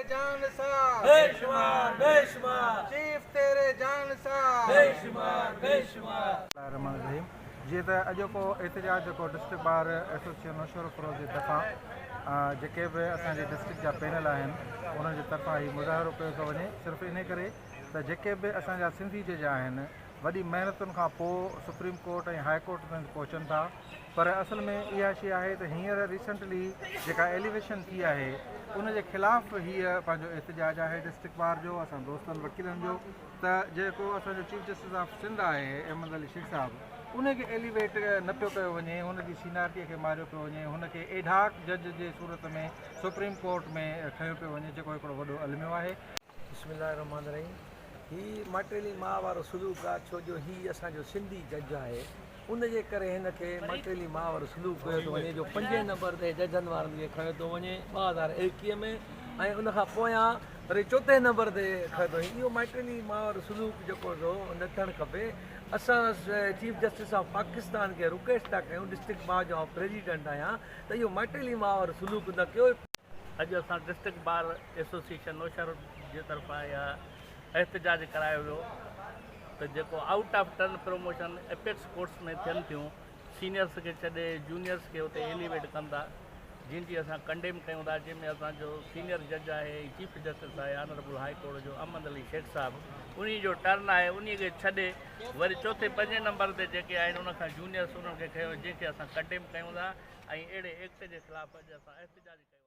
जान सा बेशुमार बेशुमार चीफ तेरे जान सा बेशुमार बेशुमार। रहमान रहीम। जी तो अॼोको एहतजाज जो district bar association Nowshahr Feroz की तरफ़ां जेके भी असांजे डिस्ट्रिक्ट जा पैनल आहिनि उन्हनि जे तरफ़ां ही मुज़ाहिरो कयो थो वञे, सिर्फ़ु इन करे त जेके बि असांजा सिंधी जज आहिनि वॾी महिनतुनि खां पोइ सुप्रीम कोर्ट ऐं हाई कोर्ट ताईं पहुचनि था, पर असल में इहा शइ आहे त हींअर रिसेंटली जेका एलिवेशन थी आहे उन जे ख़िलाफ़ हीअ पंहिंजो एहतजाज आहे डिस्ट्रिक्ट बार जो, असां दोस्तनि वकीलनि जो, त जेको असांजो चीफ जस्टिस ऑफ सिंध आहे अहमद अली शेख साहब उनखे एलिवेट न पियो कयो वञे, हुनजी सीनियरिटीअ खे मारियो पियो वञे, हुनखे एडहाक जज जे सूरत में सुप्रीम कोर्ट में खयो पियो वञे, जेको हिकिड़ो वॾो अलमियो आहे। बिस्मिल्लाहिर्रहमानिर्रहीम। ही मटेरियली मां वारो सलूक आहे, छो जो ही असांजो सिंधी जज आहे, उन जे करे हिन खे मटेरियली मां वारो सलूक कयो थो वञे, जो 5 नंबर ते जजनि वारनि खे खयो थो वञे 2021 में, ऐं उनखां पोयां वरी 4 नंबर ते खयो थो वञे। इहो मटेरियली मां वारो सलूक जेको न थियणु खपे। असां चीफ जस्टिस ऑफ पाकिस्तान खे रिक्वेस्ट था कयूं, डिस्ट्रिक्ट बार जो प्रेसिडेंट आहियां, त इहो मटेरियली मां वारो सलूक न कयो। अॼु असां डिस्ट्रिक्ट बार एसोसिएशन नौशहर जे तरफ़ां इहा एहतजाज करायो वियो त जेको out of turn promotion apex courts में थियनि थियूं, सीनियर्स खे छॾे जूनियर्स खे उते एलिवेट कनि था, जिन जी असां कंडेम कयूं था, जंहिंमें असांजो सीनियर जज आहे चीफ जस्टिस आहे ऑनरेबल हाई कोर्ट जो अहमद अली शेख साहब, उन जो टर्न आहे, उन खे छॾे वरी 4 5 नंबर ते जेके आहिनि उनखां जूनियर्स उन्हनि खे खयो, जंहिंखे असां कंडेम कयूं था, ऐं अहिड़े एक्ट जे ख़िलाफ़ु अॼु असां एहतजाज कयूं।